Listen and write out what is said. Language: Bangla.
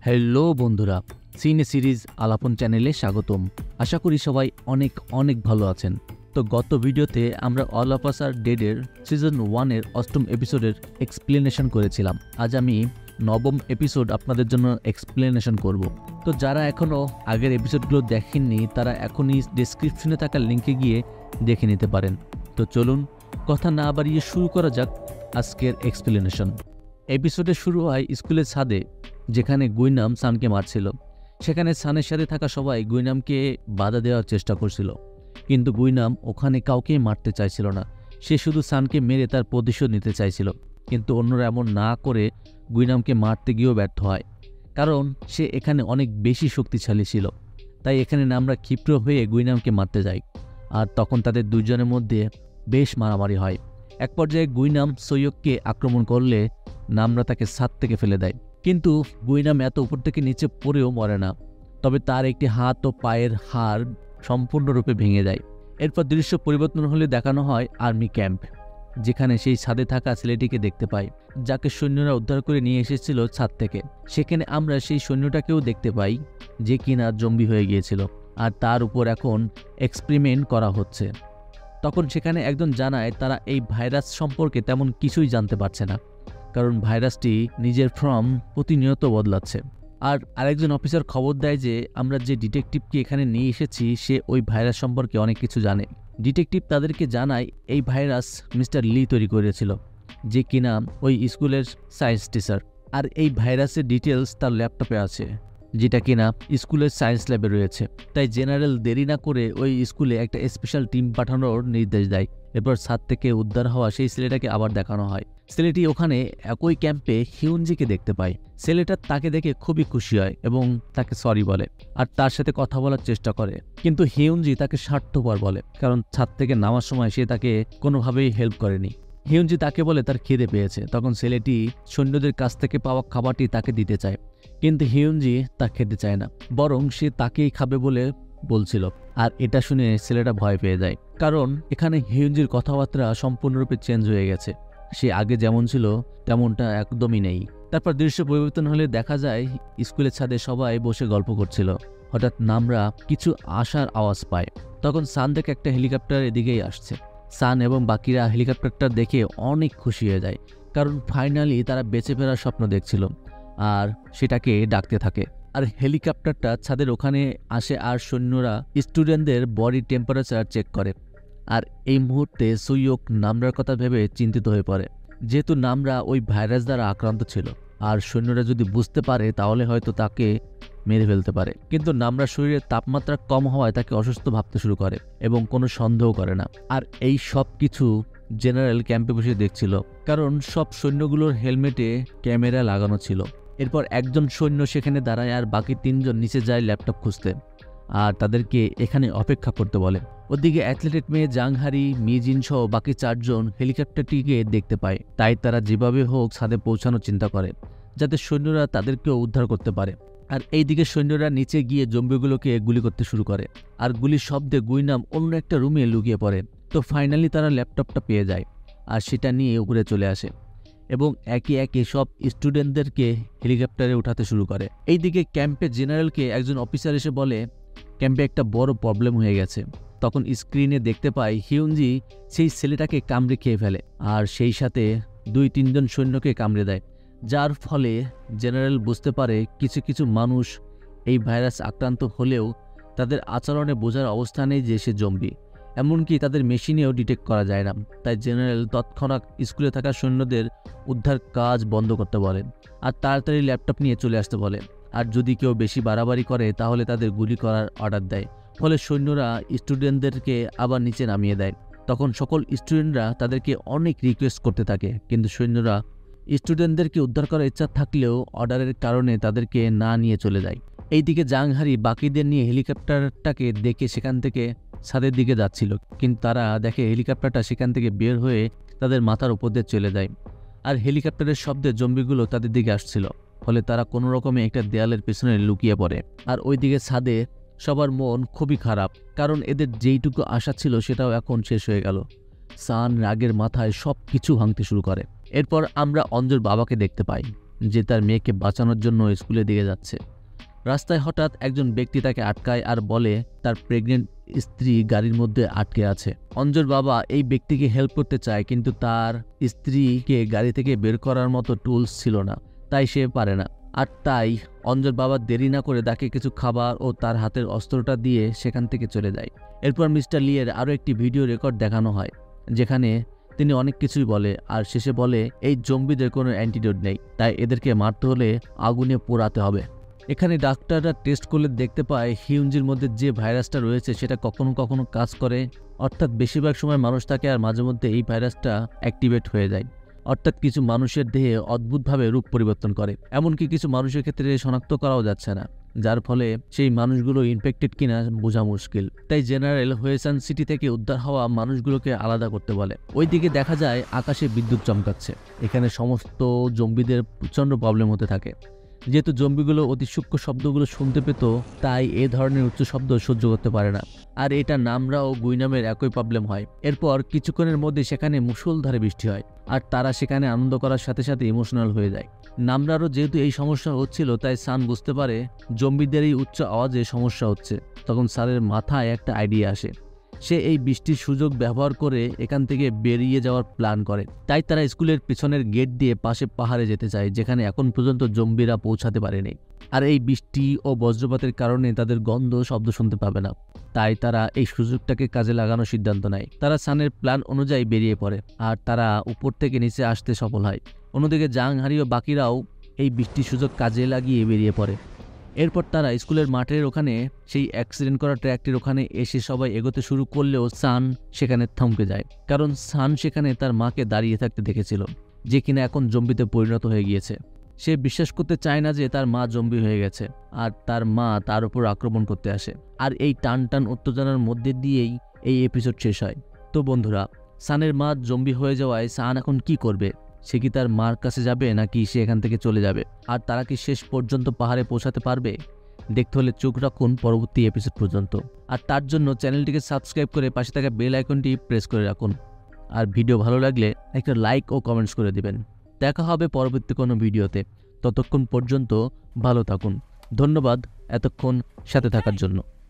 হ্যালো বন্ধুরা, সিনে সিরিজ আলাপন চ্যানেলে স্বাগতম। আশা করি সবাই অনেক অনেক ভালো আছেন। তো গত ভিডিওতে আমরা অল অফ আস আর ডেডের সিজন 1-এর 8ম এপিসোডের এক্সপ্লেনেশন করেছিলাম। আজ আমি 9ম এপিসোড আপনাদের জন্য এক্সপ্লেনেশন করব। তো যারা এখনও আগের এপিসোডগুলো দেখেননি তারা এখনই ডেসক্রিপশনে থাকা লিঙ্কে গিয়ে দেখে নিতে পারেন। তো চলুন কথা না বাড়িয়ে শুরু করা যাক আজকের এক্সপ্লেনেশন। এপিসোডে শুরু হয় স্কুলের ছাদে, যেখানে গুইনাম সানকে মারছিল। সেখানে সানের সাথে থাকা সবাই গুইনামকে বাধা দেওয়ার চেষ্টা করছিল, কিন্তু গুইনাম ওখানে কাউকে মারতে চাইছিল না। সে শুধু সানকে মেরে তার প্রতিশোধ নিতে চাইছিল, কিন্তু অন্যরা এমন না করে গুইনামকে মারতে গিয়েও ব্যর্থ হয়, কারণ সে এখানে অনেক বেশি শক্তিশালী ছিল। তাই এখানে নামরা ক্ষিপ্র হয়ে গুইনামকে মারতে যায়, আর তখন তাদের দুজনের মধ্যে বেশ মারামারি হয়। এক পর্যায়ে গুইনাম সৈয়দকে আক্রমণ করলে নামরা তাকে ছাদ থেকে ফেলে দেয়, কিন্তু গুইনাম এত উপর থেকে নিচে পড়েও মরে না, তবে তার একটি হাত ও পায়ের হাড় সম্পূর্ণরূপে ভেঙে যায়। এরপর দৃশ্য পরিবর্তন হলে দেখানো হয় আর্মি ক্যাম্প, যেখানে সেই ছাদে থাকা ছেলেটিকে দেখতে পাই, যাকে সৈন্যরা উদ্ধার করে নিয়ে এসেছিল ছাদ থেকে। সেখানে আমরা সেই সৈন্যটাকেও দেখতে পাই, যে কিনা জম্বি হয়ে গিয়েছিল, আর তার উপর এখন এক্সপেরিমেন্ট করা হচ্ছে। তখন সেখানে একজন জানায় তারা এই ভাইরাস সম্পর্কে তেমন কিছুই জানতে পারছে না, কারণ ভাইরাসটি নিজের ফর্ম প্রতিনিয়ত বদলাচ্ছে। আর আরেকজন অফিসার খবর দেয় যে আমরা যে ডিটেকটিভকে এখানে নিয়ে এসেছি সে ওই ভাইরাস সম্পর্কে অনেক কিছু জানে। ডিটেকটিভ তাদেরকে জানায় এই ভাইরাস মিস্টার লি তৈরি করেছিল, যে কিনা ওই স্কুলের সায়েন্স টিচার। আর এই ভাইরাসের ডিটেলস তার ল্যাপটপে আছে, যেটা কিনা স্কুলের সায়েন্স ল্যাবে রয়েছে। তাই জেনারেল দেরি না করে ওই স্কুলে একটা স্পেশাল টিম পাঠানোর নির্দেশ দেয়। এরপর ছাদ থেকে উদ্ধার হওয়া সেই ছেলেটাকে আবার দেখানো হয়। ছেলেটি ওখানে একই ক্যাম্পে হিউনজিকে দেখতে পায়। ছেলেটা তাকে দেখে খুবই খুশি হয় এবং তাকে সরি বলে, আর তার সাথে কথা বলার চেষ্টা করে, কিন্তু হিউনজি তাকে স্বার্থপর বলে, কারণ ছাদ থেকে নামার সময় সে তাকে কোনোভাবেই হেল্প করেনি। হিউনজি তাকে বলে তার খিদে পেয়েছে। তখন ছেলেটি সৈন্যদের কাছ থেকে পাওয়া খাবারটি তাকে দিতে চায়, কিন্তু হিউনজি তা খেতে চায় না, বরং সে তাকেই খাবে বলে বলছিল। আর এটা শুনে ছেলেটা ভয় পেয়ে যায়, কারণ এখানে হিউনজির কথাবার্তা সম্পূর্ণরূপে চেঞ্জ হয়ে গেছে। সে আগে যেমন ছিল তেমনটা একদমই নেই। তারপর দৃশ্য পরিবর্তন হলে দেখা যায় স্কুলের ছাদে সবাই বসে গল্প করছিল। হঠাৎ নামরা কিছু আসার আওয়াজ পায়। তখন সান দেখে একটা হেলিকপ্টার এদিকেই আসছে। সান এবং বাকিরা হেলিকপ্টারটা দেখে অনেক খুশি হয়ে যায়, কারণ ফাইনালি তারা বেঁচে ফেরার স্বপ্ন দেখছিল, আর সেটাকে ডাকতে থাকে। আর হেলিকপ্টারটা ছাদের ওখানে আসে, আর সৈন্যরা স্টুডেন্টদের বডি টেম্পারেচার চেক করে। আর এই মুহূর্তে সৈয়দ নামরার কথা ভেবে চিন্তিত হয়ে পড়ে, যেহেতু নামরা ওই ভাইরাস দ্বারা আক্রান্ত ছিল, আর সৈন্যরা যদি বুঝতে পারে তাহলে হয়তো তাকে মেরে ফেলতে পারে। কিন্তু নামরা শরীরের তাপমাত্রা কম হওয়ায় তাকে অসুস্থ ভাবতে শুরু করে এবং কোনো সন্দেহ করে না। আর এই সব কিছু জেনারেল ক্যাম্পে বসে দেখছিল, কারণ সব সৈন্যগুলোর হেলমেটে ক্যামেরা লাগানো ছিল। এরপর একজন সৈন্য সেখানে দাঁড়ায়, আর বাকি 3জন নিচে যায় ল্যাপটপ খুঁজতে, আর তাদেরকে এখানে অপেক্ষা করতে বলে। ওদিকে অ্যাথলেটিক মেয়ে জাংহারি, মিজিন সহ বাকি 4জন হেলিকপ্টারটিকে দেখতে পায়। তাই তারা যেভাবে হোক ছাদে পৌঁছানোর চিন্তা করে, যাতে সৈন্যরা তাদেরকেও উদ্ধার করতে পারে। আর এইদিকে সৈন্যরা নিচে গিয়ে জম্বিগুলোকে গুলি করতে শুরু করে, আর গুলির শব্দে গুইনাম অন্য একটা রুমে লুকিয়ে পড়ে। তো ফাইনালি তারা ল্যাপটপটা পেয়ে যায়, আর সেটা নিয়ে উপরে চলে আসে এবং একে একে সব স্টুডেন্টদেরকে হেলিকপ্টারে উঠাতে শুরু করে। এইদিকে ক্যাম্পে জেনারেলকে একজন অফিসার এসে বলে ক্যাম্পে একটা বড় প্রবলেম হয়ে গেছে। তখন স্ক্রিনে দেখতে পাই হিউনজি সেই ছেলেটাকে কামড়ে খেয়ে ফেলে, আর সেই সাথে 2-3জন সৈন্যকে কামড়ে দেয়, যার ফলে জেনারেল বুঝতে পারে কিছু কিছু মানুষ এই ভাইরাস আক্রান্ত হলেও তাদের আচরণে বোঝার অবস্থা নেই যে সে জম্বি, এমনকি তাদের মেশিনেও ডিটেক্ট করা যায় না। তাই জেনারেল তৎক্ষণাৎ স্কুলে থাকা সৈন্যদের উদ্ধার কাজ বন্ধ করতে বলেন, আর তাড়াতাড়ি ল্যাপটপ নিয়ে চলে আসতে বলে। আর যদি কেউ বেশি বাড়াবাড়ি করে তাহলে তাদের গুলি করার অর্ডার দেয়। ফলে সৈন্যরা স্টুডেন্টদেরকে আবার নিচে নামিয়ে দেয়। তখন সকল স্টুডেন্টরা তাদেরকে অনেক রিকোয়েস্ট করতে থাকে, কিন্তু সৈন্যরা স্টুডেন্টদেরকে উদ্ধার করার ইচ্ছা থাকলেও অর্ডারের কারণে তাদেরকে না নিয়ে চলে যায়। এইদিকে জাংহারি বাকিদের নিয়ে হেলিকপ্টারটাকে দেখে সেখান থেকে ছাদের দিকে যাচ্ছিল, কিন্তু তারা দেখে হেলিকপ্টারটা সেখান থেকে বের হয়ে তাদের মাথার উপর দিয়ে চলে যায়, আর হেলিকপ্টারের শব্দে জম্বিগুলো তাদের দিকে আসছিল। ফলে তারা কোনো রকমে একটা দেয়ালের পেছনে লুকিয়ে পড়ে। আর ওইদিকে ছাদে সবার মন খুবই খারাপ, কারণ এদের যেইটুকু আশা ছিল সেটাও এখন শেষ হয়ে গেল। সান রাগের মাথায় সব কিছু ভাঙতে শুরু করে। এরপর আমরা অঞ্জুর বাবাকে দেখতে পাই, যে তার মেয়েকে বাঁচানোর জন্য স্কুলের দিকে যাচ্ছে। রাস্তায় হঠাৎ একজন ব্যক্তি তাকে আটকায় আর বলে তার প্রেগনেন্ট স্ত্রী গাড়ির মধ্যে আটকে আছে। অঞ্জুর বাবা এই ব্যক্তিকে হেল্প করতে চায়, কিন্তু তার স্ত্রীকে গাড়ি থেকে বের করার মতো টুলস ছিল না, তাই সে পারে না। আর তাই অঞ্জুর বাবা দেরি না করে তাকে কিছু খাবার ও তার হাতের অস্ত্রটা দিয়ে সেখান থেকে চলে যায়। এরপর মিস্টার লিয়ের আরও একটি ভিডিও রেকর্ড দেখানো হয়, যেখানে তিনি অনেক কিছুই বলে আর শেষে বলে এই জম্বিদের কোনো অ্যান্টিডোট নেই, তাই এদেরকে মারতে হলে আগুনে পোড়াতে হবে। এখানে ডাক্তাররা টেস্ট করলে দেখতে পায় হিউঞ্জির মধ্যে যে ভাইরাসটা রয়েছে সেটা কখনো কখনো কাজ করে, অর্থাৎ বেশিরভাগ সময় মানুষ থাকে আর মাঝে মধ্যে এই ভাইরাসটা অ্যাক্টিভেট হয়ে যায়, অর্থাৎ কিছু মানুষের দেহে অদ্ভুতভাবে রূপ পরিবর্তন করে। এমনকি কিছু মানুষের ক্ষেত্রে শনাক্ত করাও যাচ্ছে না, যার ফলে সেই মানুষগুলো ইনফেক্টেড কিনা বোঝা মুশকিল। তাই জেনারেল হোয়েসান সিটি থেকে উদ্ধার হওয়া মানুষগুলোকে আলাদা করতে বলে। ওইদিকে দেখা যায় আকাশে বিদ্যুৎ চমকাচ্ছে। এখানে সমস্ত জম্বিদের প্রচণ্ড প্রবলেম হতে থাকে। যেহেতু জম্বিগুলো অতি সূক্ষ্ম শব্দগুলো শুনতে পেত, তাই এ ধরনের উচ্চ শব্দ সহ্য করতে পারে না। আর এটা নামরা ও গুইনামের একই প্রবলেম হয়। এরপর কিছুক্ষণের মধ্যে সেখানে মুষলধারে বৃষ্টি হয় আর তারা সেখানে আনন্দ করার সাথে সাথে ইমোশনাল হয়ে যায়। নামরারও যেহেতু এই সমস্যা হচ্ছিল, তাই সান বুঝতে পারে জম্বিদের এই উচ্চ আওয়াজে সমস্যা হচ্ছে। তখন সানের মাথায় একটা আইডিয়া আসে। সে এই বৃষ্টির সুযোগ ব্যবহার করে এখান থেকে বেরিয়ে যাওয়ার প্ল্যান করে। তাই তারা স্কুলের পিছনের গেট দিয়ে পাশে পাহাড়ে যেতে চায়, যেখানে এখন পর্যন্ত জম্বিরা পৌঁছাতে পারেনি। আর এই বৃষ্টি ও বজ্রপাতের কারণে তাদের গন্ধ শব্দ শুনতে পাবে না, তাই তারা এই সুযোগটাকে কাজে লাগানোর সিদ্ধান্ত নেয়। তারা সানের প্ল্যান অনুযায়ী বেরিয়ে পড়ে আর তারা উপর থেকে নিচে আসতে সফল হয়। অন্যদিকে জাং হারি ও বাকিরাও এই বৃষ্টির সুযোগ কাজে লাগিয়ে বেরিয়ে পড়ে। এরপর তারা স্কুলের মাঠের ওখানে সেই অ্যাক্সিডেন্ট করা ট্র্যাকটির ওখানে এসে সবাই এগোতে শুরু করলেও সান সেখানে থমকে যায়, কারণ সান সেখানে তার মাকে দাঁড়িয়ে থাকতে দেখেছিল, যে কিনা এখন জম্বিতে পরিণত হয়ে গিয়েছে। সে বিশ্বাস করতে চায় না যে তার মা জম্বি হয়ে গেছে আর তার মা তার উপর আক্রমণ করতে আসে। আর এই টান টান উত্তেজনার মধ্যে দিয়েই এই এপিসোড শেষ হয়। তো বন্ধুরা, সানের মা জম্বি হয়ে যাওয়ায় সান এখন কি করবে? সে কি তার মার কাছে যাবে নাকি সে এখান থেকে চলে যাবে? আর তারা কি শেষ পর্যন্ত পাহাড়ে পৌঁছাতে পারবে? দেখতে হলে চোখ রাখুন পরবর্তী এপিসোড পর্যন্ত। আর তার জন্য চ্যানেলটিকে সাবস্ক্রাইব করে পাশে থাকা বেল আইকনটি প্রেস করে রাখুন। আর ভিডিও ভালো লাগলে একটা লাইক ও কমেন্টস করে দিবেন। দেখা হবে পরবর্তী কোনো ভিডিওতে। ততক্ষণ পর্যন্ত ভালো থাকুন। ধন্যবাদ এতক্ষণ সাথে থাকার জন্য।